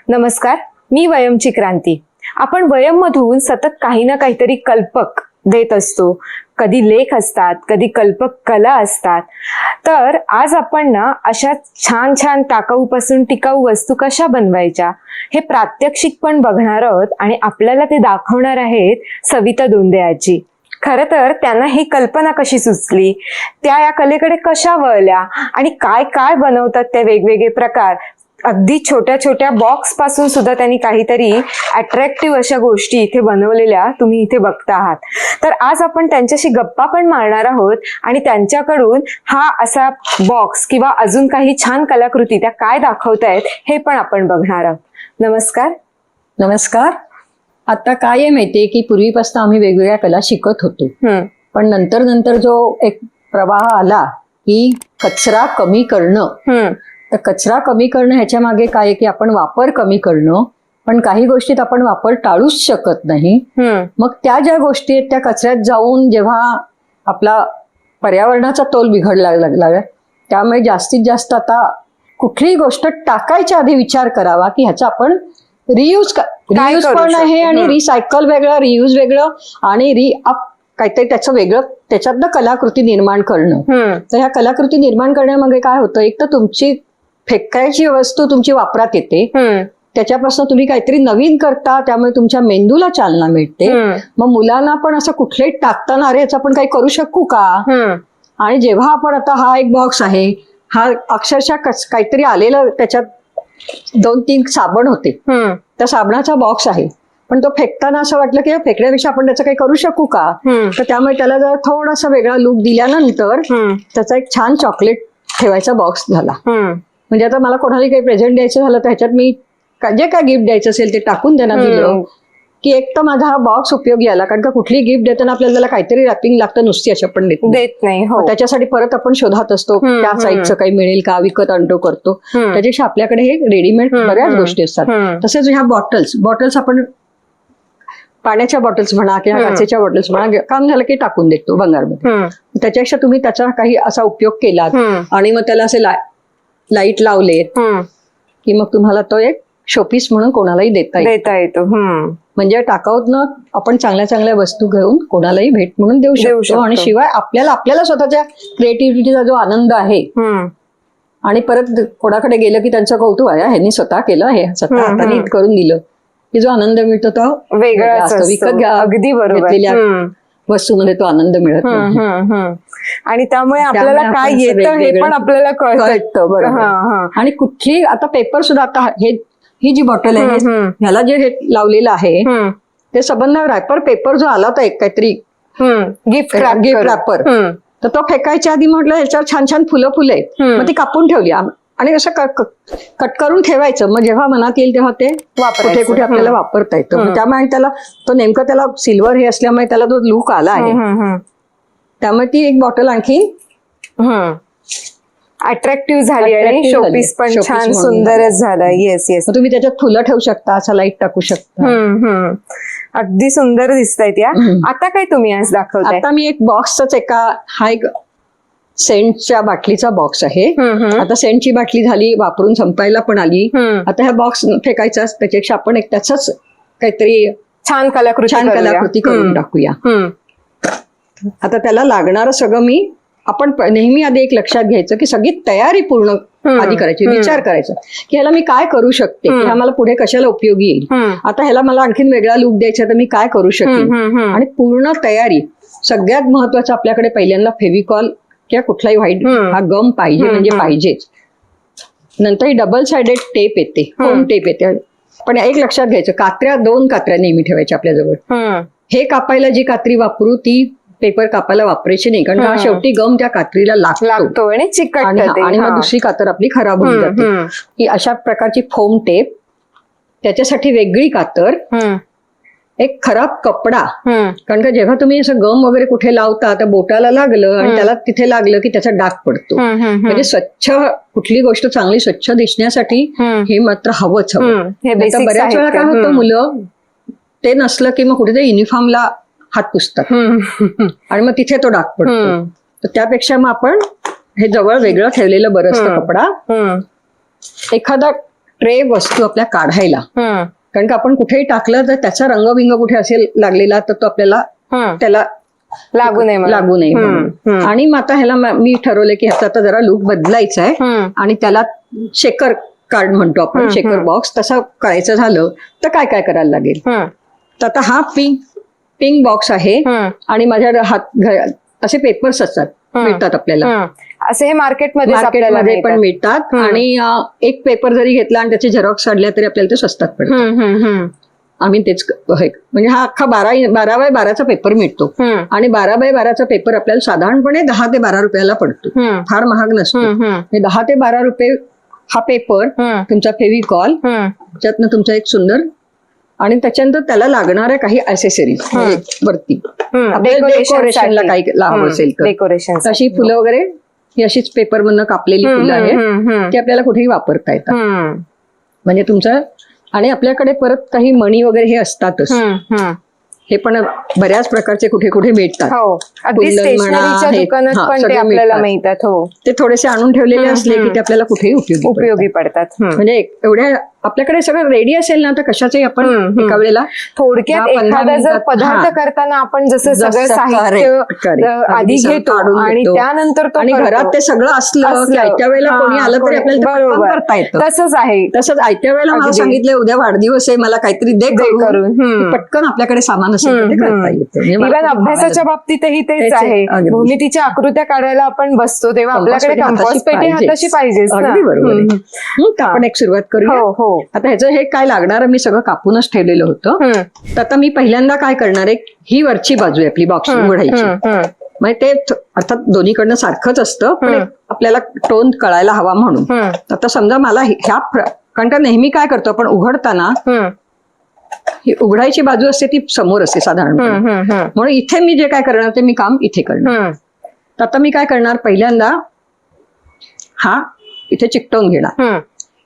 नमस्कार, मी वयमची क्रांती. आपण वयममधून सतत काही ना काहीतरी कल्पक देत असतो. कधी लेख असतात, कधी कल्पक कला असतात. तर आज आपण ना अशा छान छान टाकाऊपासून टिकाऊ वस्तू कशा बनवायच्या हे प्रात्यक्षिक पण बघणार आहोत आणि आपल्याला ते दाखवणार आहेत सविता दोंदे आजी. खरं तर त्यांना ही कल्पना कशी सुचली, त्या या कलेकडे कशा वळल्या आणि काय काय बनवतात ते वेगवेगळे प्रकार, अगदी छोट्या छोट्या बॉक्स पासून सुद्धा त्यांनी काहीतरी अट्रॅक्टिव्ह अशा गोष्टी इथे बनवलेल्या तुम्ही इथे बघता आहात. तर आज आपण त्यांच्याशी गप्पा पण मारणार आहोत आणि त्यांच्याकडून हा असा बॉक्स किंवा अजून काही छान कलाकृती त्या काय दाखवतायत हे पण आपण बघणार आहोत. नमस्कार. नमस्कार. आता काय आहे माहितीये की पूर्वीपासून आम्ही वेगवेगळ्या कला शिकत होतो, पण नंतर नंतर जो एक प्रवाह आला की कचरा कमी करणं, तर कचरा कमी करणं ह्याच्या मागे काय आहे की आपण वापर कमी करणं, पण काही गोष्टीत आपण वापर टाळूच शकत नाही. मग त्या ज्या गोष्टी आहेत त्या कचऱ्यात जाऊन जेव्हा आपला पर्यावरणाचा तोल बिघडला लागला, त्यामुळे जास्तीत जास्त आता कुठलीही गोष्ट टाकायच्या आधी विचार करावा की ह्याचा आपण रियूज पण आहे आणि रिसायकल वेगळं, रियूज वेगळं आणि काहीतरी त्याचं वेगळं त्याच्यातनं कलाकृती निर्माण करणं. तर ह्या कलाकृती निर्माण करण्यामागे काय होतं, एक तर तुमची फेकायची वस्तू तुमची वापरात येते, त्याच्यापासून तुम्ही काहीतरी नवीन करता, त्यामुळे तुमच्या मेंदूला चालना मिळते. मग मुलांना पण असं कुठलेही टाकताना अरे याचं आपण काही करू शकू का. आणि जेव्हा आपण आता हा एक बॉक्स आहे, हा अक्षरशः काहीतरी आलेलं त्याच्यात 2-3 साबण होते, त्या साबणाचा बॉक्स आहे, पण तो फेकताना असं वाटलं की फेकण्यापेक्षा आपण त्याचं काही करू शकू का. तर त्यामुळे त्याला जर थोडासा वेगळा लुक दिल्यानंतर त्याचा एक छान चॉकलेट ठेवायचा बॉक्स झाला. म्हणजे आता मला कोणाला काही प्रेझेंट द्यायचं झालं तर ह्याच्यात मी जे काय गिफ्ट द्यायचं असेल ते टाकून त्यांना दिलं की एक तर माझा हा बॉक्स उपयोगी आला. कारण का कुठली गिफ्ट देताना आपल्याला त्याला काहीतरी रॅपिंग लागतं, नुसती अशा पण देत नाही. त्याच्यासाठी परत आपण शोधात असतो त्या साईजचं काही मिळेल का, विकत आणतो करतो. त्याच्यापेक्षा आपल्याकडे हे रेडीमेड बऱ्याच गोष्टी असतात. तसेच ह्या बॉटल्स आपण पाण्याच्या बॉटल्स म्हणा किंवा काचेच्या बॉटल्स म्हणा, काम झालं की टाकून देतो भंगारमध्ये. त्याच्यापेक्षा तुम्ही त्याचा काही असा उपयोग केला आणि मग त्याला असे लाईट लावलेत की मग तुम्हाला तो एक शोपीस म्हणून कोणालाही देता येतो. म्हणजे टाकाऊतनं आपण चांगल्या चांगल्या वस्तू घेऊन कोणालाही भेट म्हणून देऊ शकतो. आणि शिवाय आपल्याला स्वतःच्या क्रिएटिव्हिटीचा जो आनंद आहे, आणि परत कोणाकडे गेलं की त्यांचं कौतुक आहे, ह्यांनी स्वतः केलं, हे स्वतः हाताने करून दिलं, की जो आनंद मिळतो तो वेगळा असतो. विकत अगदी घेतलेल्या वस्तूमध्ये तो आनंद मिळत नाही. आणि त्यामुळे आपल्याला काय येतं हे पण आपल्याला कळतं. बरोबर. आणि कुठली आता पेपर सुद्धा, आता ही जी बॉटल आहे ह्याला जे हे लावलेलं आहे ते सबंध रॅपर पेपर जो आला होता एक काहीतरी गिफ्ट रॅपर, तर तो फेकायच्या आधी म्हटलं ह्याच्यावर छान छान फुलं आहेत, मग ती कापून ठेवली आणि असं कट करून ठेवायचं. मग जेव्हा मनात येईल तेव्हा ते कुठे कुठे आपल्याला वापरता येतं. त्यामुळे त्याला तो नेमकं त्याला सिल्वर हे असल्यामुळे त्याला तो लुक आला आहे. त्यामुळे ती एक बॉटल आणखी अट्रॅक्टिव्ह झाली आणि शोपीस पण छान सुंदरच झालं. येस. तुम्ही त्याच्यात फुलं ठेवू शकता, असं लाईट टाकू शकता. अगदी सुंदर दिसतायत या. आता काय तुम्ही आज दाखवताय? आता मी एक बॉक्सच हा एक सेंटच्या बाटलीचा बॉक्स आहे. आता सेंटची बाटली झाली, वापरून संपायला पण आली. आता हा बॉक्स फेकायचाच, त्याच्यापेक्षा आपण एक त्याच काहीतरी छान कलाकृती करून टाकूया. आता त्याला लागणारं सगळं आपण नेहमी आधी एक लक्षात घ्यायचं की सगळी तयारी पूर्ण आधी करायची, विचार करायचा की ह्याला मी काय करू शकते, ह्या मला पुढे कशाला उपयोगी येईल. आता ह्याला मला आणखीन वेगळा लुक द्यायचा तर मी काय करू शकेन. आणि पूर्ण तयारी. सगळ्यात महत्वाचं आपल्याकडे पहिल्यांदा फेविकॉल किंवा कुठलाही व्हाईट हा गम पाहिजे, म्हणजे पाहिजेच. नंतर ही डबल साइडेड टेप येते, फोम टेप येते. पण एक लक्षात घ्यायचं, 2 कात्र्या नेहमी ठेवायच्या आपल्याजवळ. हे कापायला जी कात्री वापरू ती पेपर कापायला वापरायची नाही, कारण शेवटी गम त्या कात्रीला लागतो आणि चिकटते आणि मग दुसरी कातर आपली खराब होऊन जाते. ही अशा प्रकारची फोम टेप, त्याच्यासाठी वेगळी कातर, एक खराब कपडा. कारण का जेव्हा तुम्ही असं गम वगैरे कुठे लावता तर बोटाला लागलं आणि त्याला तिथे लागलं की त्याचा डाग पडतो. म्हणजे स्वच्छ, कुठली गोष्ट चांगली स्वच्छ दिसण्यासाठी हे मात्र हवंच हवं. बऱ्याच वेळा काय होतं, मुलं ते नसलं की मग कुठेतरी युनिफॉर्मला हात पुसतात आणि मग तिथे तो डाग पडतो. तर त्यापेक्षा मग आपण हे जवळ वेगळं ठेवलेलं बरं असतं कपडा. एखादा ट्रे वस्तू आपल्या काढायला, कारण का आपण कुठेही टाकलं तर त्याचा रंगबिंग कुठे असेल लागलेला तर तो आपल्याला त्याला लागू नये म्हणून. आणि मग आता ह्याला मी ठरवलं की ह्याचा आता जरा लुक बदलायचा आहे आणि त्याला शेकर कार्ड म्हणतो आपण, शेकर बॉक्स तसा करायचं झालं तर काय काय करायला लागेल. तर आता हा पिंक बॉक्स आहे आणि माझ्या असे पेपर्स असतात, मिळतात आपल्याला, असे हे मार्केटमध्ये पण मिळतात. आणि एक पेपर जरी घेतला आणि त्याचे झेरॉक्स काढल्या तरी आपल्याला ते स्वस्तात पडतात. आम्ही तेच म्हणजे हा अख्खा 12x12 पेपर मिळतो आणि 12x12 पेपर आपल्याला साधारणपणे 10 ते 12 रुपयाला पडतो, फार महाग नसतो. 10 ते 12 रुपये हा पेपर, तुमचा फेविकॉल, त्याच्यातनं तुमचा एक सुंदर, आणि त्याच्यानंतर त्याला लागणाऱ्या काही ऍसेसरीज वरती डेकोरेशनला काही लाभ असेल तर तशी फुलं वगैरे ही अशीच पेपर मधनं कापलेली फुलं आहेत, ती आपल्याला कुठेही वापरता येतात. म्हणजे तुमचं, आणि आपल्याकडे परत काही मणी वगैरे हे असतातच, हे पण बऱ्याच प्रकारचे कुठे कुठे मिळतात. ते थोडेसे आणून ठेवलेले असले की ते आपल्याला कुठेही उपयोगी पडतात. म्हणजे एवढ्या आपल्याकडे सगळं रेडी असेल ना तर कशाचंही आपण एका वेळेला थोडक्यात एखादा जर पदार्थ करताना आपण जसं सगळं साहित्य आधी घेतो आणि त्यानंतर आणि घरात ते सगळं असलं की आयत्या वेळेला कोणी आलं तरी आपल्याला करता येतं. तसंच आहे. तसंच आयत्या वेळेला मला सांगितलं उद्या वाढदिवस आहे, मला काहीतरी दे करून, पटकन आपल्याकडे सामान असेल ते करता येतं. इव्हन अभ्यासाच्या बाबतीतही तेच आहे. भूमितीच्या आकृत्या काढायला आपण बसतो तेव्हा आपल्याकडे कंपास पेटी हाताशी पाहिजेच. अगदी बरोबर. आपण एक सुरुवात करूया. आता ह्याचं हे काय लागणार मी सगळं कापूनच ठेवलेलं होतं. तर आता मी पहिल्यांदा काय करणार आहे, ही वरची बाजू आहे आपली बॉक्स उघडायची, म्हणजे ते अर्थात दोन्हीकडनं सारखंच असतं पण आपल्याला टोन कळायला हवा म्हणून. आता समजा मला ह्या, कारण का नेहमी काय करतो आपण उघडताना ही उघडायची बाजू असते ती समोर असते साधारणपणे, म्हणून इथे मी जे काय करणार ते मी काम इथे करणार. तर आता मी काय करणार, पहिल्यांदा हा इथे चिकटवून घेणार.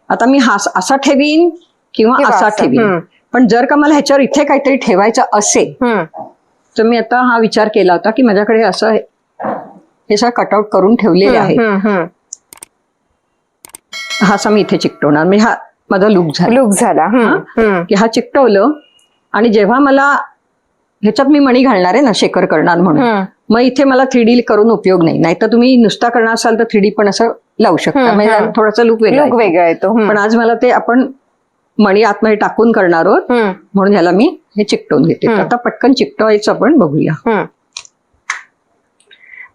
आता मी हा असा ठेवीन किंवा असा ठेवीन, पण जर का मला ह्याच्यावर इथे काहीतरी ठेवायचं असेल तर मी आता हा विचार केला होता की माझ्याकडे असं हे सगळं कटआउट करून ठेवलेले आहे, हा असा मी इथे चिकटवणार. म्हणजे हा माझा लुक झाला की हा चिकटवलं. आणि जेव्हा मला ह्याच्यात मी मणी घालणार आहे ना, शेकर करणार म्हणून, मग इथे मला 3D करून उपयोग नाही. नाहीतर तुम्ही नुसता करणार असाल तर 3D पण असं लावू शकता, म्हणजे थोडासा लुक वेगळा येतो. पण आज मला ते आपण मणी आतमध्ये टाकून करणार आहोत म्हणून ह्याला मी हे चिकटवून घेते. आता पटकन चिकटवायचं आपण बघूया.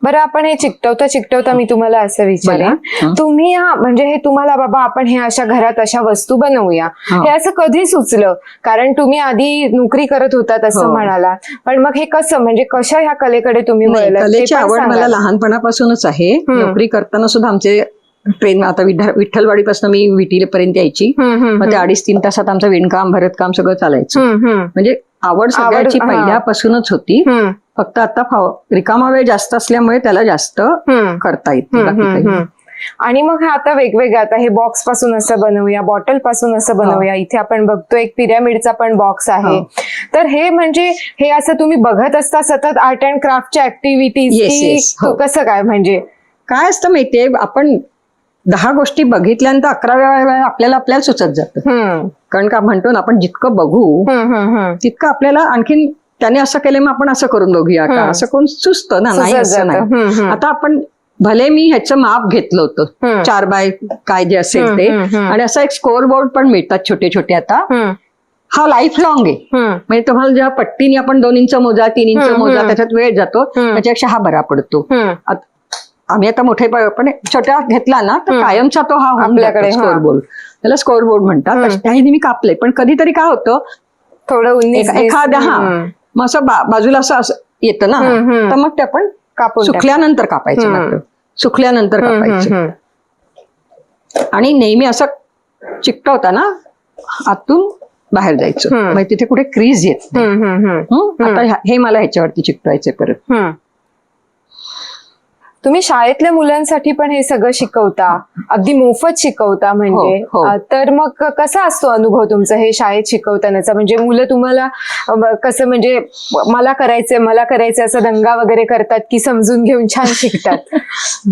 बरं, आपण हे चिकटवता मी तुम्हाला असं विचारेन, तुम्ही म्हणजे हे तुम्हाला बाबा आपण हे अशा घरात अशा वस्तू बनवूया हे असं कधी सुचलं? कारण तुम्ही आधी नोकरी करत होतात असं म्हणाला, पण मग हे कसं, म्हणजे कशा ह्या कलेकडे तुम्ही वळलात? कलेची आवड मला लहानपणापासूनच आहे. नोकरी करताना सुद्धा आमचे ट्रेन, आता विठ्ठलवाडीपासून मी विटीपर्यंत यायची, मग ते 2.5-3 तासात आमचं विणकाम भरतकाम सगळं चालायचं. म्हणजे आवड सगळ्याची पहिल्यापासूनच होती. फक्त आता रिकामा वेळ जास्त असल्यामुळे त्याला जास्त करता येते. आणि मग आता वेगवेगळं, आता हे बॉक्स पासून असं बनवूया, बॉटल पासून असं बनवूया, इथे आपण बघतो एक पिरॅमिडचा पण बॉक्स आहे. तर हे म्हणजे हे असं तुम्ही बघत असता सतत आर्ट अँड क्राफ्टच्या ऍक्टिव्हिटीज, कसं काय, म्हणजे काय असतं माहितीये, आपण 10 गोष्टी बघितल्यानंतर 11व्या वेळा आपल्याला सुचत जातं. कारण का म्हणतो ना आपण, जितकं बघू तितकं आपल्याला आणखीन त्याने असं केलं मग आपण असं करून बघूया का, असं कोण सुचतं ना. नाही असं नाही. आता आपण भले मी ह्याचं माप घेतलं होतं 4 बाय काय जे असेल ते, आणि असा एक स्कोअर बोर्ड पण मिळतात छोटे छोटे. आता हा लाईफ लॉंग आहे, म्हणजे तुम्हाला जेव्हा पट्टीने आपण 2 इंच मोजा 3 इंच मोजा त्याच्यात वेळ जातो, त्याच्यापेक्षा हा बरा पडतो. आम्ही आता मोठे पण छोट्या घेतला ना तर कायमचा तो हा आपल्याकडे स्कोअर बोर्ड, त्याला स्कोअर बोर्ड म्हणतात. त्याही मी कापले, पण कधीतरी काय होतं थोडं एखाद्या मग असं बाजूला असं येतं ना, तर मग ते आपण सुकल्यानंतर कापायचं, मात्र सुकल्यानंतर कापायचं. आणि नेहमी असं चिकटवता ना आतून बाहेर जायचं, म्हणजे तिथे कुठे क्रीज येत नाही. आता हे मला ह्याच्यावरती चिकटवायचे परत. तुम्ही शाळेतल्या मुलांसाठी पण हे सगळं शिकवता, अगदी मोफत शिकवता म्हणजे. हो, हो. तर मग कसा असतो अनुभव तुमचा हे शाळेत शिकवतानाचा? म्हणजे मुलं तुम्हाला कसं म्हणजे मला करायचंय असं दंगा वगैरे करतात की समजून घेऊन छान शिकतात?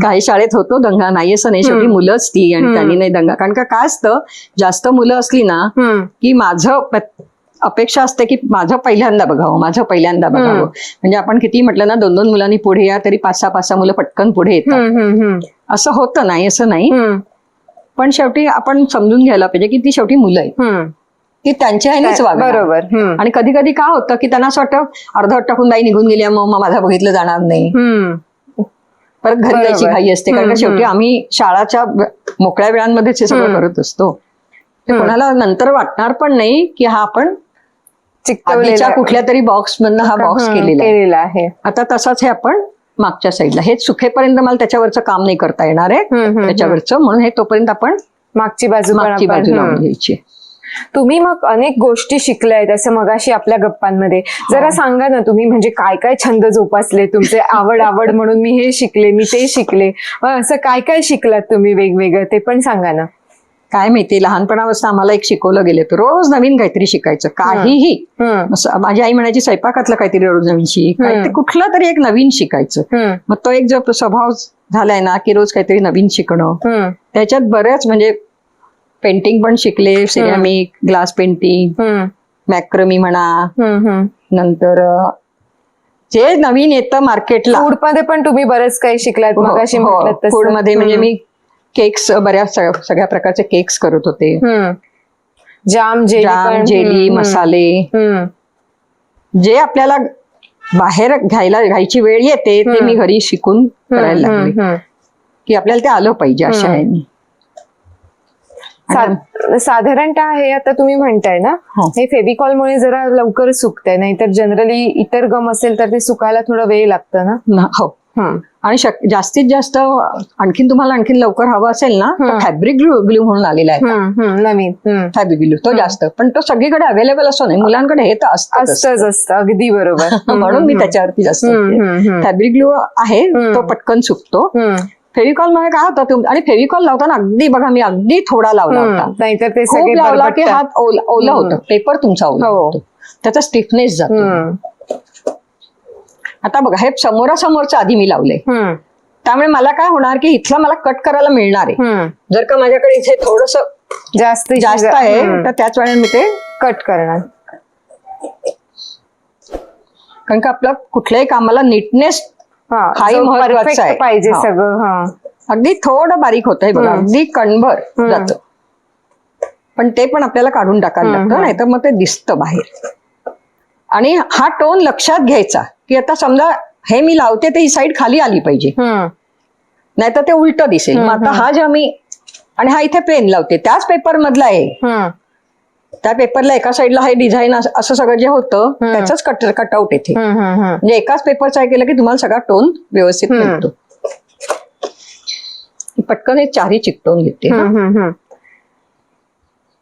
काही शाळेत होतो दंगा, नाही असं नाही, शेवटी मुलंच ती आणि त्यांनी नाही दंगा. कारण का काय असतं, जास्त मुलं असली ना की माझं अपेक्षा असते की माझं पहिल्यांदा बघावं. म्हणजे आपण किती म्हटलं ना 2-2 मुलांनी पुढे या, तरी 5-6 मुलं पटकन पुढे येतात. असं होतं, नाही असं नाही. पण शेवटी आपण समजून घ्यायला पाहिजे की ती शेवटी मुलं आहेत, ती त्यांच्या ह्यानेच वागणार. बरोबर. आणि कधी कधी काय होतं की त्यांना असं वाटतं अर्धवट टाकून बाई निघून गेली, मग माझं बघितलं जाणार नाही, परत घरी जायची घाई असते. कारण का शेवटी आम्ही शाळाच्या मोकळ्या वेळांमध्येच हे सगळं करत असतो. ते कोणाला नंतर वाटणार पण नाही की हा आपण आधीच्या कुठल्या तरी बॉक्स मधनं हा बॉक्स केलेला आहे. आता तसाच हे आपण मागच्या साईडला, हे सुखेपर्यंत मला त्याच्यावरचं काम नाही करता येणार आहे त्याच्यावरचं, म्हणून हे तोपर्यंत आपण मागची बाजू लावून घ्यायची. तुम्ही मग अनेक गोष्टी शिकल्यात असं मगाशी आपल्या गप्पांमध्ये. जरा सांगा ना तुम्ही, म्हणजे काय काय छंद जोपासले तुमचे? आवड म्हणून मी हे शिकले, मी ते शिकले, असं काय काय शिकलात तुम्ही वेगवेगळं, ते पण सांगा ना. काय माहिती, लहानपणापासून आम्हाला एक शिकवलं गेलं तर रोज नवीन काहीतरी शिकायचं, काहीही. माझी आई म्हणायची स्वयंपाकातलं काहीतरी रोज नवीन शिक, कुठलं तरी एक नवीन शिकायचं. मग तो एक जो स्वभाव झालाय ना की रोज काहीतरी नवीन शिकणं, त्याच्यात बऱ्याच म्हणजे पेंटिंग पण शिकले, सिरॅमिक, ग्लास पेंटिंग, मॅक्रमी म्हणा, नंतर जे नवीन येतं मार्केटला. फूड मध्ये पण तुम्ही बरेच काही शिकलात मगाशी म्हटलं तसं. फूड मध्ये म्हणजे मी केक्स, बऱ्याच सगळ्या प्रकारचे केक्स करत होते. जाम, जेली, मसाले, जे आपल्याला बाहेर घ्यायची वेळ येते ते मी घरी शिकून करायला लागले की आपल्याला ते आलं पाहिजे अशा ह्यानी. साधारणतः हे आता तुम्ही म्हणताय ना, हे फेविकॉलमुळे जरा लवकर सुकतंय, नाहीतर जनरली इतर गम असेल तर ते सुकायला थोडा वेळ लागतं ना. हो. आणि जास्तीत जास्त तुम्हाला आणखीन लवकर हवं असेल ना तर फॅब्रिक ग्लू म्हणून आलेला आहे नवीन, फॅब्रिक ग्लू. तो जास्त, पण तो सगळीकडे अवेलेबल असतो नाही, मुलांकडे हे तर असतं. अगदी बरोबर. म्हणून मी त्याच्यावरती जास्त फॅब्रिक ग्लू आहे, तो पटकन सुकतो. फेविकॉल मध्ये काय होतं, आणि फेविकॉल लावताना अगदी बघा, मी अगदी थोडा लावला होता, नाहीतर ते खूप लावला की हात ओला होतं, पेपर तुमचा ओला होतो, त्याचा स्टिफनेस जातो. आता बघा, हे समोरासमोरचं आधी मी लावले, त्यामुळे मला काय होणार की इथला मला कट करायला मिळणार आहे. जर का माझ्याकडे इथे थोडस जास्त आहे तर त्याच वेळेला मी ते कट करणार. कारण का आपलं कुठल्याही कामाला नीटनेस हाही महत्वाचा आहे पाहिजे सगळं. अगदी थोडं बारीक होतंय बघा, अगदी कणभर जातं, पण ते पण आपल्याला काढून टाकायला लागतं, नाही तर मग ते दिसतं बाहेर. आणि हा टोन लक्षात घ्यायचा की आता समजा हे मी लावते तर ही साईड खाली आली पाहिजे, नाहीतर ते उलट दिसेल. मग आता हा जेव्हा मी, आणि हा इथे पेन लावते त्याच पेपर मधला आहे, त्या पेपरला एका साईडला हे डिझाईन असं सगळं जे होतं त्याच कटआउट येते. म्हणजे एकाच पेपरचा हे केलं की तुम्हाला सगळा टोन व्यवस्थित मिळतो. पटकन हे चारही चिकटवून घेते.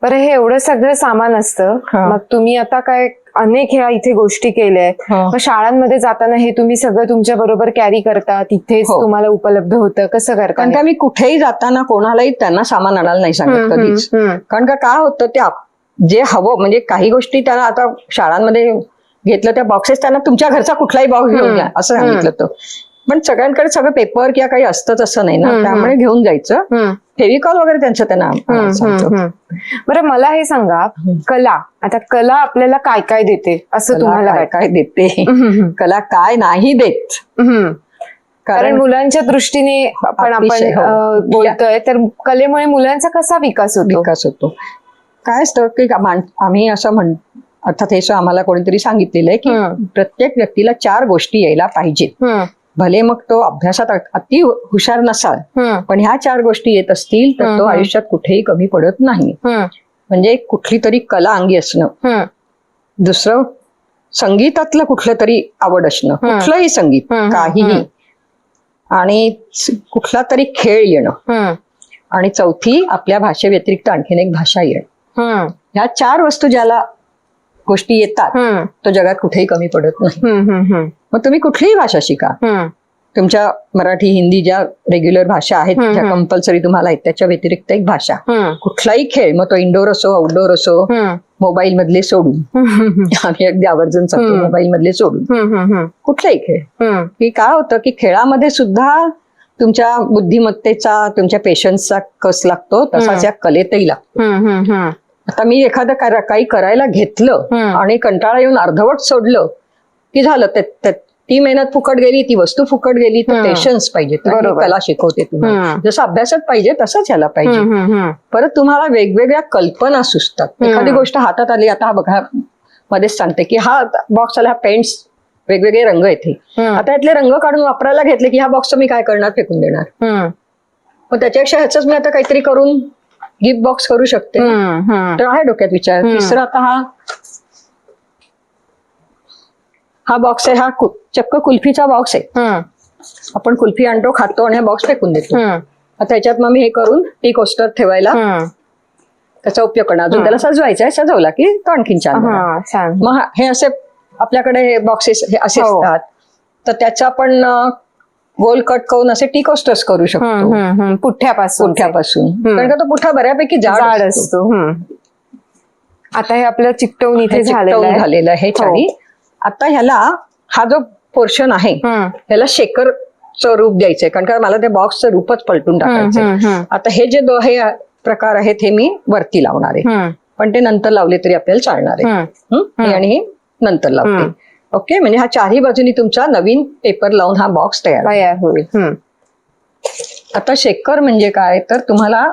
बरं, हे एवढं सगळं सामान असतं, मग तुम्ही आता काय अनेक ह्या इथे गोष्टी केल्या, मग शाळांमध्ये जाताना हे तुम्ही सगळं तुमच्या बरोबर कॅरी करता, तिथेच तुम्हाला उपलब्ध होतं, कसं करता? कारण का मी कुठेही जाताना कोणालाही त्यांना सामान आणायला नाही सांगत कधीच. कारण का काय होतं, ते जे हवं, म्हणजे काही गोष्टी त्यांना आता शाळांमध्ये घेतलं त्या बॉक्सेस, त्यांना तुमच्या घरचा कुठलाही बॉक्स घेऊन घ्या असं सांगितलं होतं. पण सगळ्यांकडे सगळं पेपर किंवा काही असतंच असं नाही ना, त्यामुळे घेऊन जायचं. फेविकॉल वगैरे त्यांना. बरं, मला हे सांगा, कला आपल्याला काय काय देते असं तुम्हाला काय देते? कला काय नाही देत, कारण मुलांच्या दृष्टीने आपण बोलतोय, तर कलेमुळे मुलांचा कसा विकास होतो? काय असतं की आम्ही असं अर्थात हे आम्हाला कोणीतरी सांगितलेलं आहे की प्रत्येक व्यक्तीला 4 गोष्टी यायला पाहिजेत. भले मग तो अभ्यासात अति हुशार नसाल, पण ह्या 4 गोष्टी येत असतील तर तो आयुष्यात कुठेही कमी पडत नाही. म्हणजे कुठली तरी कला अंगी असणं, दुसरं संगीतातलं कुठलं तरी आवड असणं, कुठलंही संगीत काहीही, आणि कुठला तरी खेळ येणं, आणि चौथी आपल्या भाषे व्यतिरिक्त आणखीन एक भाषा येणं. ह्या 4 वस्तू ज्याला गोष्टी येतात तो जगात कुठेही कमी पडत नाही. मग तुम्ही कुठलीही भाषा शिका, तुमच्या मराठी हिंदी ज्या रेग्युलर भाषा आहेत ज्या कंपल्सरी तुम्हाला आहेत त्याच्या व्यतिरिक्त एक भाषा. कुठलाही खेळ, मग तो इंडोर असो आउटडोर असो, मोबाईल मधले सोडून आम्ही अगदी आवर्जून सांगतो मोबाईल मधले सोडून कुठलाही खेळ, की काय होतं की खेळामध्ये सुद्धा तुमच्या बुद्धिमत्तेचा तुमच्या पेशन्सचा कस लागतो तसाच या कलेतही लागतो. आता मी एखादं काही करायला घेतलं आणि कंटाळा येऊन अर्धवट सोडलं की झालं, ती मेहनत फुकट गेली, ती वस्तू फुकट गेली. तर पेशन्स पाहिजे, कला शिकवते तुम्हाला. जसं अभ्यासात पाहिजे तसंच याला पाहिजे. परत तुम्हाला वेगवेगळ्या कल्पना सुचतात. एखादी गोष्ट हातात आली, आता हा बघा मध्येच सांगते की हा बॉक्स आला, पेंट्स वेगवेगळे रंग येते, आता यातले रंग काढून वापरायला घेतले की ह्या बॉक्सचं मी काय करणार, फेकून देणार. मग त्याच्यापेक्षा ह्याच मी आता काहीतरी करून गिफ्ट बॉक्स करू शकते. तर आहे डोक्यात विचार. तिसरा आता हा बॉक्स आहे, हा चक्क कुल्फीचा बॉक्स आहे. आपण कुल्फी आणतो, खातो आणि हा बॉक्स फेकून देतो. आता ह्याच्यात मग मी हे करून टी कोस्टर ठेवायला त्याचा उपयोग करणार. अजून त्याला सजवायचा आहे, सजवला की तो आणखीन छान. मग हे असे आपल्याकडे हे बॉक्सेस हे असे असतात, तर त्याचा आपण गोल कट करून असे टी कोस्टर्स करू शकतो पुठ्ठ्यापासून. कारण का तो पुठ्ठा बऱ्यापैकी जाड असतो. आता हे आपलं चिकटवून इथे झालेलं आहे छानी. आता ह्याला हा जो पोर्शन आहे ह्याला शेकरचं रूप द्यायचंय, कारण का मला त्या बॉक्सचं रूपच पलटून टाकायचंय. आता हे जे हे प्रकार आहेत हे मी वरती लावणार आहे, पण ते नंतर लावले तरी आपल्याला चालणार आहे. आणि हे नंतर लावते. ओके, म्हणजे हा चारही बाजूनी तुमचा नवीन पेपर लावून हा बॉक्स तयार होईल. आता शेकर म्हणजे काय, तर तुम्हाला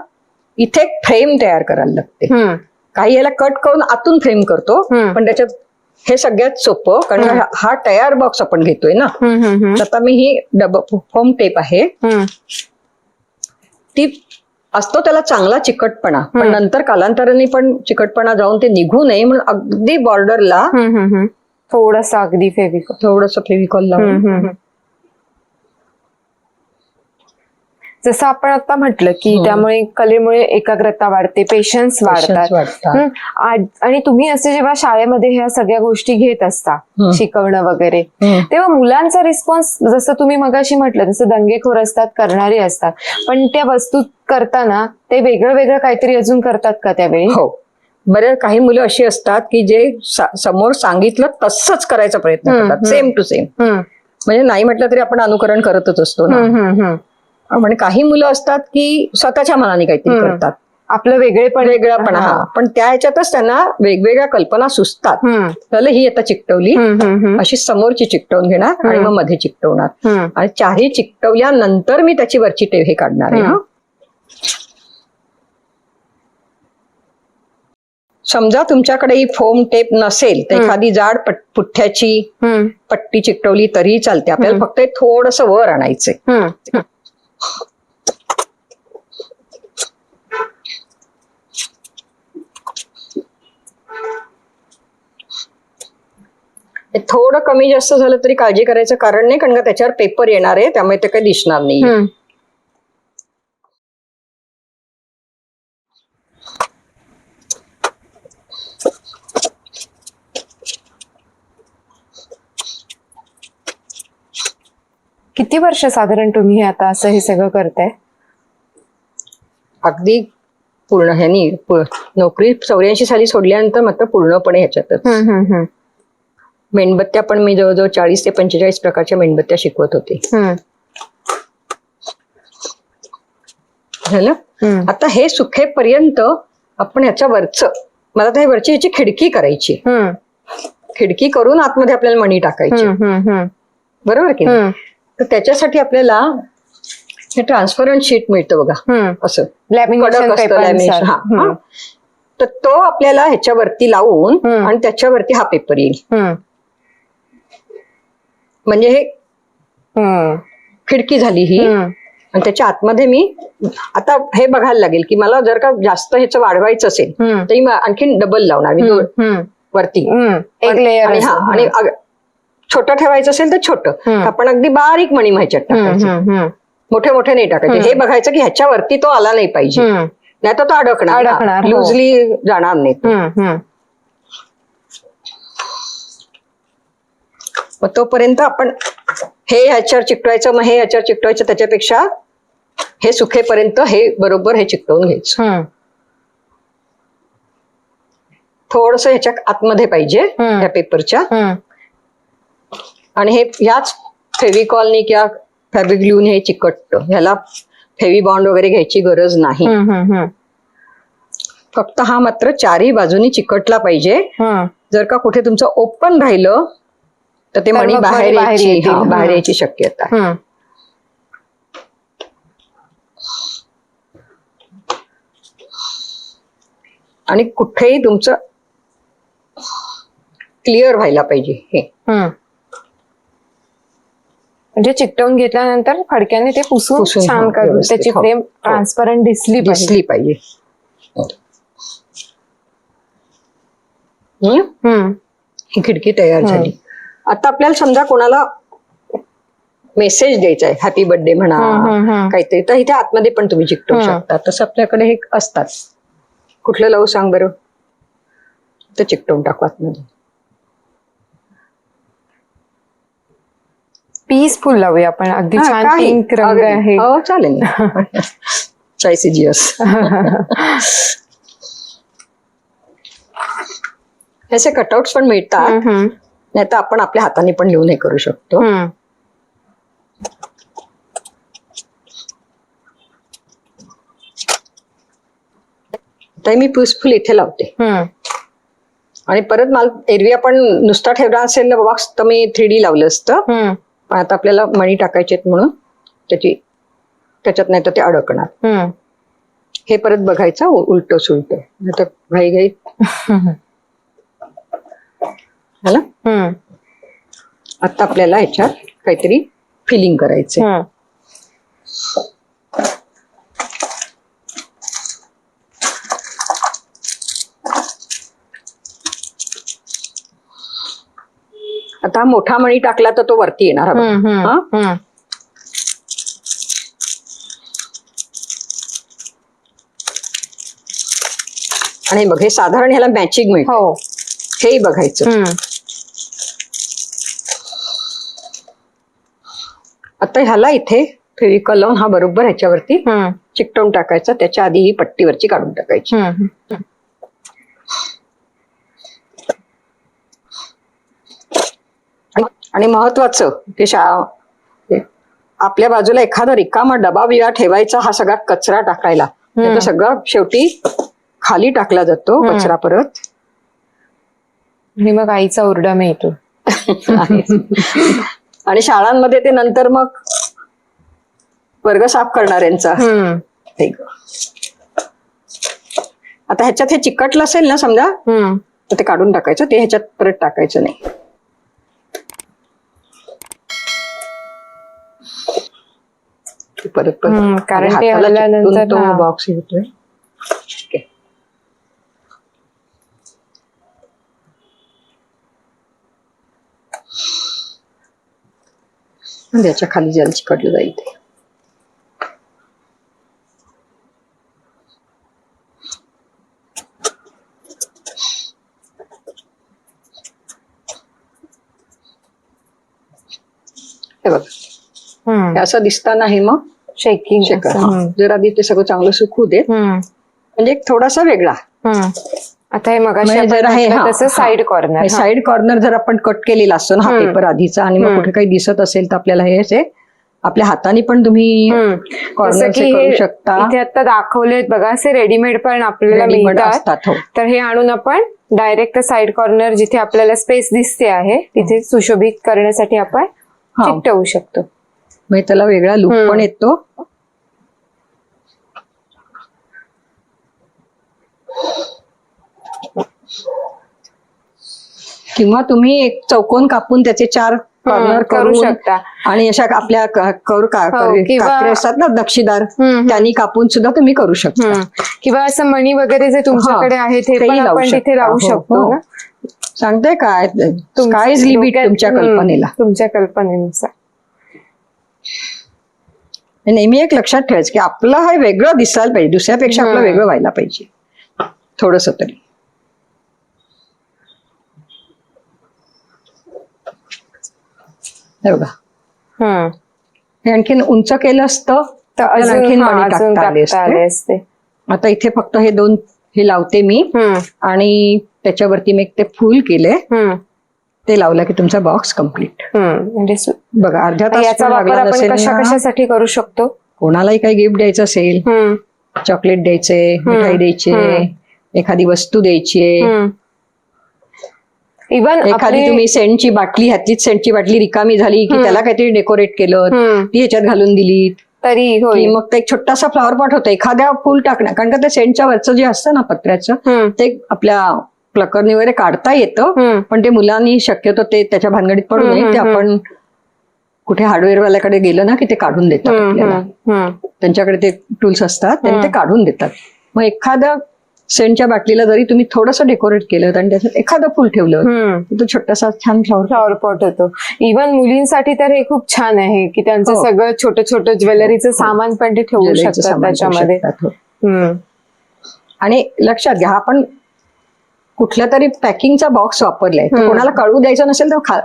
इथे एक फ्रेम तयार करायला लागते. काही याला कट करून आतून फ्रेम करतो, पण त्याच्यात हे सगळ्यात सोपं, कारण हा तयार बॉक्स आपण घेतोय ना. आता मी ही फोम टेप आहे, ती असतो त्याला चांगला चिकटपणा, पण नंतर कालांतराने पण चिकटपणा जाऊन ते निघू नये म्हणून अगदी बॉर्डरला थोडंसं फेविकॉल लावून. जसं आपण आता म्हटलं की त्यामुळे कलेमुळे एकाग्रता वाढते, पेशन्स वाढतात. आणि तुम्ही असे जेव्हा शाळेमध्ये ह्या सगळ्या गोष्टी घेत असता, शिकवणं वगैरे, तेव्हा मुलांचा रिस्पॉन्स, जसं तुम्ही मगाशी म्हटलं तसं दंगेखोर असतात, करणारे असतात, पण त्या वस्तू करताना ते वेगळं वेगळं काहीतरी अजून करतात का त्यावेळी? हो, बऱ्याच काही मुलं अशी असतात की जे समोर सांगितलं तसंच करायचा प्रयत्न करतात, सेम टू सेम. म्हणजे नाही म्हटलं तरी आपण अनुकरण करतच असतो ना. पण काही मुलं असतात की स्वतःच्या मनाने काहीतरी करतात, आपलं वेगळेपणा. पण त्या ह्याच्यातच त्यांना वेगवेगळ्या कल्पना सुचतात. त्याला ही आता चिकटवली, अशी समोरची चिकटवून घेणार आणि मग मध्ये चिकटवणार, आणि चारही चिकटवल्यानंतर मी त्याची वरची टेप हे काढणार आहे. समजा तुमच्याकडे ही फोम टेप नसेल तर एखादी जाड पुठ्ठ्याची पट्टी चिकटवली तरीही चालते. आपल्याला फक्त थोडंसं वर आणायचंय. थोडं कमी जास्त झालं तरी काळजी करायचं कारण नाही, कारण का त्याच्यावर पेपर येणार आहे, त्यामुळे ते काही दिसणार नाही. किती वर्ष साधारण तुम्ही आता असं हे सगळं करताय? अगदी पूर्ण ह्यानी नोकरी 84 साली सोडल्यानंतर मात्र पूर्णपणे ह्याच्यातच. मेणबत्त्या पण मी जवळजवळ 40 ते 45 प्रकारच्या मेणबत्त्या शिकवत होते. झालं. आता हे सुखेपर्यंत आपण ह्याच्या वरचं, मला तर हे वरची ह्याची खिडकी करायची. खिडकी करून आतमध्ये आपल्याला मणी टाकायची, बरोबर की नाही? तर त्याच्यासाठी आपल्याला हे ट्रान्सपरंट शीट मिळतं बघा, असं लॅमिनेशन पेपर. तर तो आपल्याला ह्याच्यावरती लावून आणि त्याच्यावरती हा पेपर येईल, म्हणजे हे खिडकी झाली ही. आणि त्याच्या आतमध्ये मी आता हे बघायला लागेल की मला जर का जास्त ह्याचं वाढवायचं असेल तरी आणखीन डबल लावणार मी वरती एक लेअर. आणि छोटं ठेवायचं असेल तर छोटं, आपण अगदी बारीक मणी ह्याच्यात टाकायचं, मोठे मोठे नाही टाकायचे. हे बघायचं की ह्याच्यावरती तो आला नाही पाहिजे, नाही तर तो अडकणार, लुजली जाणार नाही. मग तोपर्यंत आपण हे ह्याच्यावर चिकटवायचं, मग हे ह्याच्यावर चिकटवायचं, त्याच्यापेक्षा हे सुखेपर्यंत हे बरोबर हे चिकटवून घ्यायचं. थोडस ह्याच्या आतमध्ये पाहिजे या पेपरच्या. आणि हे ह्याच फेविकॉलनी किंवा फॅब्रिक हे चिकटतं. ह्याला फेवी बॉन्ड वगैरे घ्यायची गरज नाही. फक्त हा मात्र चारही बाजूनी चिकटला पाहिजे. जर का कुठे तुमचं ओपन राहिलं तर ते मणी बाहेर यायची शक्यता आहे. आणि कुठेही तुमचं क्लिअर व्हायला पाहिजे हे. म्हणजे चिकटवून घेतल्यानंतर फडक्याने ते पुसून छान करून त्याची फ्रेम ट्रान्सपरंट दिसली पाहिजे. ही खिडकी तयार झाली. आता आपल्याला समजा कोणाला मेसेज द्यायचा आहे, हॅपी बर्थडे म्हणा काहीतरी, तर इथे आतमध्ये पण तुम्ही चिकटवू शकता. तसं आपल्याकडे हे असतात. कुठलं लावू सांग बरं? तर चिकटवून टाकू आतमध्ये. पीसफुल लावूया आपण. अगदी छान पिंक रंग आहे. हो चालेल. चायसिजियस. असे कटआउट्स पण मिळतात. नाही तर आपण आपल्या हाताने पण लिहून हे करू शकतो. तर मी पीसफुल इथे लावते. आणि परत मला एरवी आपण नुसता ठेवला असेल बॉक्स तर मी 3D लावलं असतं. पण आता आपल्याला मणी टाकायचे म्हणून त्याच्यात नाही तर ते अडकणार. हे परत बघायचं उलट सुलट, नाही तर घाई घाई ना. आता आपल्याला ह्याच्यात काहीतरी फिलिंग करायचंय. आता मोठा मणी टाकला तर तो वरती येणार. आणि बघ हे साधारण ह्याला मॅचिंग मिळतं. हेही बघायचं. आता ह्याला इथे फेविकॉल लावून हा बरोबर ह्याच्यावरती चिकटवून टाकायचा. त्याच्या आधी ही पट्टीवरची काढून टाकायची. आणि महत्वाचं की आपल्या बाजूला एखादा रिकामा डबा बिबा ठेवायचा, हा सगळा कचरा टाकायला. तर सगळं शेवटी खाली टाकला जातो कचरा परत. आणि मग आईचा ओरडा मिळतो. आणि शाळांमध्ये ते नंतर मग वर्ग साफ करणाऱ्यांचा. आता ह्याच्यात हे चिकटलं असेल ना समजा, तर ते काढून टाकायचं. ते ह्याच्यात परत टाकायचं नाही. परत कारण ते हल्ल्यानंतर तो बॉक्स होतोय. त्याच्या खाली जल चिकटलं जाईल ते. हे बघ असं दिसताना हे मग शेकिंग. जर आधी ते सगळं चांगलं सुकू दे, म्हणजे एक थोडासा वेगळा. आता हे मगाशी साइड कॉर्नर, साइड कॉर्नर जर आपण कट केलेला असतो ना हा पेपर आधीचा, आणि मग कुठे काही दिसत असेल तर आपल्याला हे आपल्या हाताने पण तुम्ही कॉर्नर करू शकता. इथे आता दाखवलेत बघा, असे रेडीमेड पण आपल्याला मिळतात. तर हे आणून आपण डायरेक्ट साइड कॉर्नर जिथे आपल्याला स्पेस दिसते आहे तिथे सुशोभित करण्यासाठी आपण चिकटवू शकतो. म्हणजे त्याला वेगळा लुक पण येतो. किंवा तुम्ही एक चौकोन कापून त्याचे 4 कॉर्नर करू शकता. आणि अशा आपल्या कात्रे असतात ना दक्षिदार, त्यांनी कापून सुद्धा तुम्ही करू शकता. किंवा असं मणी वगैरे जे तुमच्याकडे आहेत हे पण आपण तिथे लावू शकतो ना. सांगताय काय, स्काय इज लिमिट तुमच्या कल्पनेला, तुमच्या कल्पनेनुसार. नेहमी एक लक्षात ठेवायचं की आपलं हे वेगळं दिसायला पाहिजे, दुसऱ्यापेक्षा आपलं वेगळं व्हायला पाहिजे थोडस तरी. हे बघा हे आणखीन उंच केलं असतं तर आपल्याला अजून आणखीन हा, मणी अजून टाकता आले टाकता आले असते. असते. आता इथे फक्त हे दोन हे लावते मी आणि त्याच्यावरती मी एक ते फुल केले, ते लावलं की तुमचा बॉक्स कम्प्लीट. म्हणजे बघा अर्ध्या तास याचा पण वापर लागला आपण नसेल कशा ना. कशासाठी करू शकतो? कोणालाही काही गिफ्ट द्यायचं असेल, चॉकलेट द्यायचे, मिठाई द्यायची, एखादी वस्तू द्यायची, इवन एखादी तुम्ही सेंटची बाटली, ह्यातलीच सेंटची बाटली रिकामी झाली की त्याला काहीतरी डेकोरेट केलं, ती ह्याच्यात घालून दिली तरी की होईल. मग ते एक छोटासा फ्लॉवर पॉट होतं, एखाद्या फुल टाकण्या, कारण का ते सेंटच्या वरचं जे असतं ना पत्र्याचं, ते आपल्या प्लकरनी वगैरे काढता येतं, पण ते मुलांनी शक्यतो ते त्याच्या भानगडीत पडू नये. ते आपण कुठे हार्डवेअरवाल्याकडे गेलं ना की ते काढून देतात आपल्याला, त्यांच्याकडे ते टूल्स असतात, त्यांनी ते काढून देतात. मग एखाद्या सेंटच्या बाटलीला जरी तुम्ही थोडंसं डेकोरेट केलं आणि त्याच्यात एखादं फुल ठेवलं तर तो छोटासा छान फ्लॉवर पॉट होतो. इव्हन मुलींसाठी तर हे खूप छान आहे की त्यांचं सगळं छोटं छोटं ज्वेलरीचं सामान पण ते ठेवू शकतात त्याच्यामध्ये. आणि लक्षात घ्या, आपण कुठल्या तरी पॅकिंगचा बॉक्स वापरलाय तर कोणाला कळू द्यायचं नसेल तर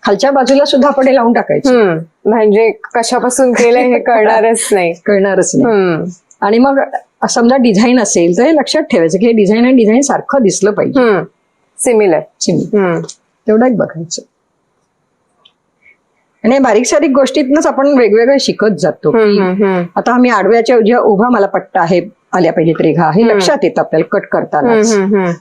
खालच्या बाजूला सुद्धा आपण हे लावून टाकायचं, म्हणजे कशापासून केलंय हे कळणारच नाही. आणि मग समजा डिझाईन असेल तर हे लक्षात ठेवायचं की हे डिझाईन आणि डिझाईन सारखं दिसलं पाहिजे, सिमिलर. तेवढं एक बघायचं. आणि बारीक सारीक गोष्टीतनच आपण वेगवेगळं शिकत जातो की आता आम्ही आडव्याच्या ज्या उभा मला पट्टा आहे आल्या पाहिजेत रेघा, हे लक्षात येतं आपल्याला कट करताना.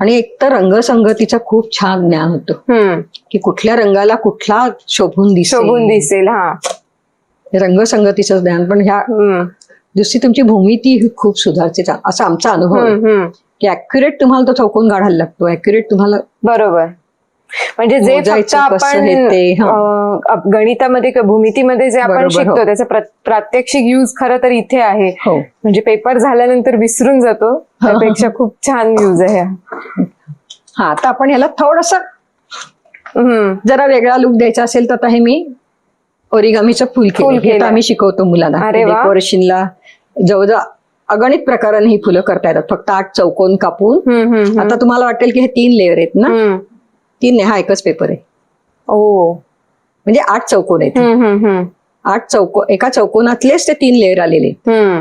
आणि एक तर रंगसंगतीचं खूप छान ज्ञान होतं की कुठल्या रंगाला कुठला शोभून दिसेल. रंगसंगतीचं ज्ञान. पण ह्या दुसरी तुमची भूमिती खूप सुधारते, असा आमचा अनुभव की ऍक्युरेट तुम्हाला तो चौकोन काढायला लागतो, ऍक्युरेट तुम्हाला. बरोबर. म्हणजे जे फक्त आपण गणितामध्ये किंवा भूमितीमध्ये जे आपण शिकतो त्याचा प्रात्यक्षिक यूज खरं तर इथे आहे. म्हणजे पेपर झाल्यानंतर विसरून जातो, त्यापेक्षा खूप छान यूज आहे. हा, आता आपण ह्याला थोडस जरा वेगळा लुक द्यायचा असेल तर आता हे मी ओरिगामीचं फुल केलं. आम्ही शिकवतो मुलांना डेकोरेशनला. जवळजवळ अगणित प्रकाराने ही फुलं करता येतात, फक्त 8 चौकोन कापून. आता तुम्हाला वाटेल की हे 3 लेअर आहेत ना, 3 नाही, हा एकच पेपर आहे. म्हणजे 8 चौकोन आहेत. 8 चौकोन, एका चौकोनातलेच ते 3 लेअर आलेले.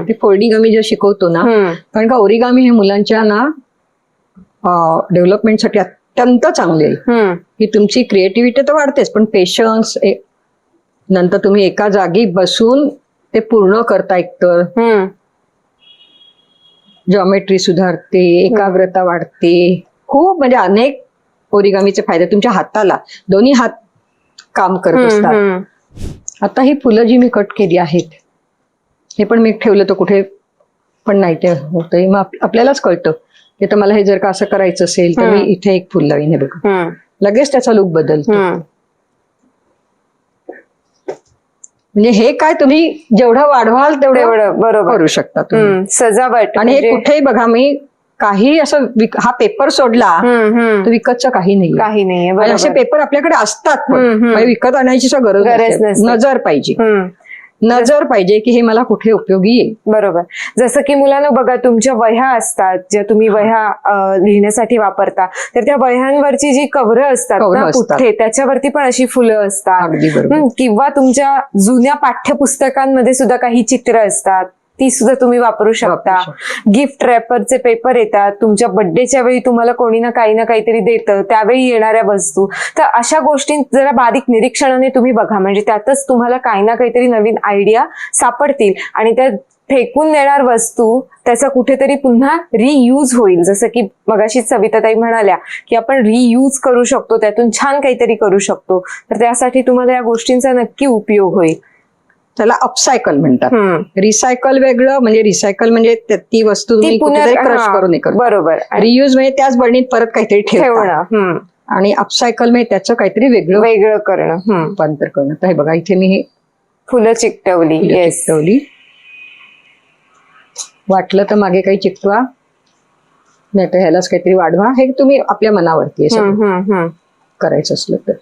ते फोल्डिगामी जे शिकवतो ना, कारण का ओरिगामी हे मुलांच्या ना डेव्हलपमेंटसाठी अत्यंत चांगले आहे. की तुमची क्रिएटिव्हिटी तर वाढतेच, पण पेशन्स, नंतर तुम्ही एका जागी बसून ते पूर्ण करता, एकतर जॉमेट्री सुधारते, एकाग्रता वाढते, खूप म्हणजे अनेक ओरिगामीचे फायदे. तुमच्या हाताला दोन्ही हात काम करत असतात. आता ही फुलं जी मी कट केली आहेत, हे पण मी ठेवलं तर कुठे पण नाही ते होतंय, मग आपल्यालाच कळतं की तर मला हे जर का असं करायचं असेल तर मी इथे एक फुल लावीन. हे बघा, लगेच त्याचा लुक बदलतो. म्हणजे हे काय तुम्ही जेवढं वाढवाल तेवढं बरोबर करू शकता तुम्ही सजावट. आणि हे कुठेही बघा, मी काही असं हा पेपर सोडला तर विकतचं काही नाही. असे पेपर आपल्याकडे असतात पण विकत आणायची गरज नाही. नजर पाहिजे की हे मला कुठे उपयोगी येईल. बरोबर. जसं की मुलांना बघा, तुमच्या वह्या असतात ज्या तुम्ही वह्या लिहिण्यासाठी वापरता, तर त्या वह्यांवरची जी कव्हरं असतात ना पुठ्ठे, त्याच्यावरती पण अशी फुलं असतात. किंवा तुमच्या जुन्या पाठ्यपुस्तकांमध्ये सुद्धा काही चित्र असतात, ती सुद्धा तुम्ही वापरू शकता. गिफ्ट रॅपरचे पेपर येतात, तुमच्या बर्थडेच्या वेळी तुम्हाला कोणी ना काहीतरी देतं, त्यावेळी येणाऱ्या वस्तू. तर अशा गोष्टी जरा बारीक निरीक्षणाने तुम्ही बघा, म्हणजे त्यातच तुम्हाला काही ना काहीतरी नवीन आयडिया सापडतील आणि त्या फेकून देणार वस्तू त्याचा कुठेतरी पुन्हा रियूज होईल. जसं की मगाशी सविताताई म्हणाल्या की आपण रियूज करू शकतो, त्यातून छान काहीतरी करू शकतो. तर त्यासाठी तुम्हाला या गोष्टींचा नक्की उपयोग होईल. त्याला अपसायकल म्हणतात. रिसायकल वेगळं, म्हणजे रिसायकल म्हणजे ती वस्तू तुम्ही कुठेतरी क्रश करून करता. बरोबर. रियूज म्हणजे त्याच बरणीत परत काहीतरी ठेवणं, आणि अपसायकल म्हणजे त्याचं काहीतरी वेगळं करणं, रूपांतर करणं. तर हे बघा, इथे मी हे फुलं चिकटवली. वाटलं तर मागे काही चिकटवा, नाही तर ह्यालाच काहीतरी वाढवा. हे तुम्ही आपल्या मनावरती करायचं असलं तर.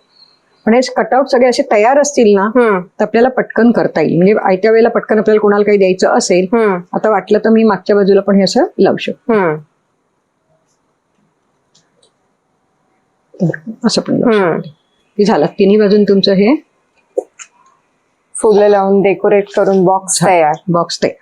पण हे कटआउट सगळे असे तयार असतील ना तर आपल्याला पटकन करता येईल. म्हणजे आयत्या वेळेला पटकन आपल्याला कोणाला काही द्यायचं असेल, आता वाटलं तर मी मागच्या बाजूला पण हे असं लावू शकतो. असं पण की झालं तिन्ही बाजून तुमचं हे फुलं लावून डेकोरेट करून बॉक्स तयार. बॉक्स ते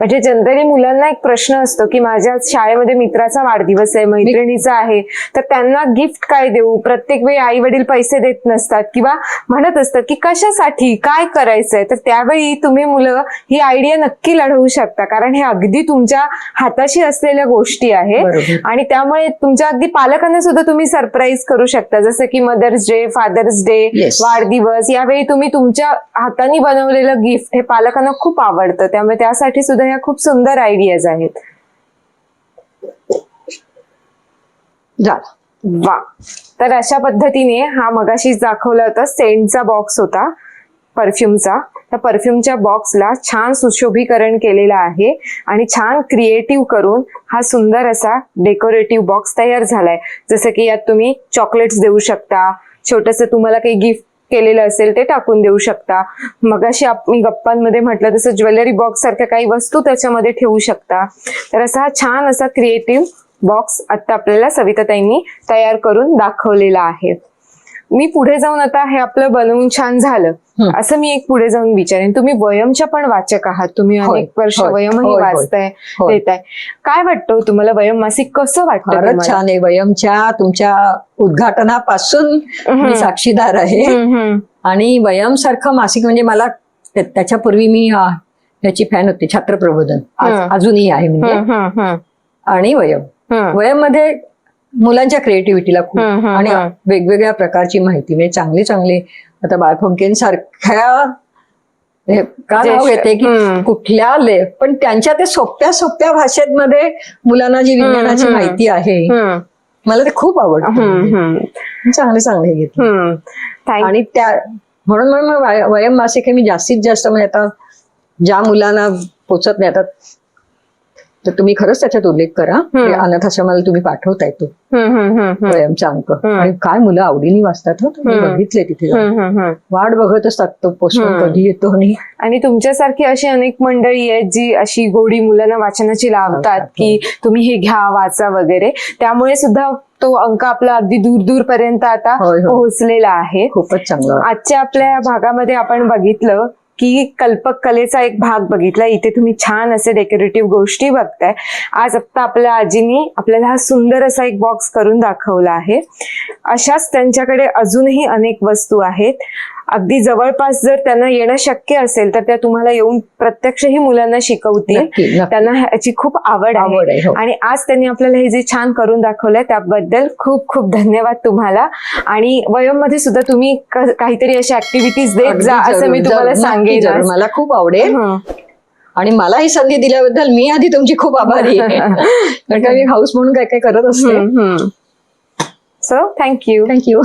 म्हणजे जनरली मुलांना एक प्रश्न असतो की माझ्या शाळेमध्ये मित्राचा वाढदिवस आहे, मैत्रिणीचा आहे, तर त्यांना गिफ्ट काय देऊ. प्रत्येक वेळी आई वडील पैसे देत नसतात किंवा म्हणत असतात की कशासाठी काय करायचंय. तर त्यावेळी तुम्ही मुलं ही आयडिया नक्की लढवू शकता, कारण हे अगदी तुमच्या हाताशी असलेल्या गोष्टी आहेत आणि त्यामुळे तुमच्या अगदी पालकांना सुद्धा तुम्ही सरप्राईज करू शकता. जसं की मदर्स डे, फादर्स डे, वाढदिवस, यावेळी तुम्ही तुमच्या हाताने बनवलेलं गिफ्ट हे पालकांना खूप आवडतं. त्यामुळे त्यासाठी सुद्धा खूप सुंदर आयडियाज आहेत. वा. तर अशा पद्धतीने हा मगाशी दाखवला होता सेंटचा बॉक्स होता परफ्यूमचा. त्या परफ्यूमच्या बॉक्सला छान सुशोभीकरण केलेलं आहे आणि छान क्रिएटिव्ह करून हा सुंदर असा डेकोरेटिव्ह बॉक्स तयार झालाय. जसं की यात तुम्ही चॉकलेट्स देऊ शकता, छोटंसं तुम्हाला काही गिफ्ट केलेलं असेल ते टाकून देऊ शकता. मगाशी मी गप्पांमध्ये म्हटलं तसं ज्वेलरी बॉक्स सारख्या काही वस्तू त्याच्यामध्ये ठेवू शकता. तर असा हा छान असा क्रिएटिव्ह बॉक्स आता आपल्याला सविताताईंनी तयार करून दाखवलेला आहे. मी पुढे जाऊन आता हे आपलं बनवून छान झालं असं मी एक पुढे जाऊन विचारेन. तुम्ही वयमच्या पण वाचक आहात, तुम्ही अनेक वर्ष वयमही वाचताय, देताय. काय वाटतं तुम्हाला वयम मासिक कसं वाटतं? फारच छान आहे. वयमच्या तुमच्या उद्घाटनापासून मी साक्षीदार आहे आणि वयम सारखं मासिक म्हणजे मला त्याच्यापूर्वी मी त्याची फॅन होते. छात्र प्रबोधन अजूनही आहे म्हणजे. आणि वयम मध्ये मुलांच्या क्रिएटिव्हिटीला खूप आणि वेगवेगळ्या प्रकारची माहिती म्हणजे चांगली चांगली. आता बाळफंकेन सारख्या का नाव घेते की कुठल्या पण त्यांच्या ते सोप्या सोप्या भाषेमध्ये मुलांना जी विज्ञानाची माहिती आहे मला ते खूप आवडतं. चांगले चांगले घेतले आणि त्या म्हणून वयम मासिक हे मी जास्तीत जास्त म्हणजे आता ज्या मुलांना पोचत नाही आता तर तुम्ही खरंच त्याच्यात उल्लेख करा. अनाथ आश्रमाला तुम्ही पाठवताय तो वयमचा अंक आणि काय मुलं आवडीने वाचतात. मी बघितले तिथे वाट बघत असतात तो पोस्टमन कधी येतो. आणि तुमच्यासारखी अशी अनेक मंडळी आहेत जी अशी गोडी मुलांना वाचनाची लावतात की तुम्ही हे घ्या वाचा वगैरे. त्यामुळे सुद्धा तो अंक आपला अगदी दूर दूर पर्यंत आता पोहोचलेला आहे. खूपच चांगलं. आजच्या आपल्या भागामध्ये आपण बघितलं की कल्पक कलेचा एक भाग बघितला. इथे तुम्ही छान असे डेकोरेटिव्ह गोष्टी बघताय. आज आता आपल्या आजीनी आपल्याला हा सुंदर असा एक बॉक्स करून दाखवला आहे. अशाच त्यांच्याकडे अजूनही अनेक वस्तू आहेत. अगदी जवळपास जर त्यांना येणं शक्य असेल तर त्या तुम्हाला येऊन प्रत्यक्षही मुलांना शिकवतील. त्यांना ह्याची खूप आवड आहे आणि आज त्यांनी आपल्याला हे जे छान करून दाखवलंय त्याबद्दल खूप खूप धन्यवाद तुम्हाला. आणि वयम मध्ये सुद्धा तुम्ही काहीतरी अशा ऍक्टिव्हिटीज देत जा असं मी तुम्हाला सांगेन. मला खूप आवडेल आणि मला ही संधी दिल्याबद्दल मी आधी तुमची खूप आभारी आहे. कारण का मी हाऊस म्हणून काय काय करत असते. So thank you. थँक्यू.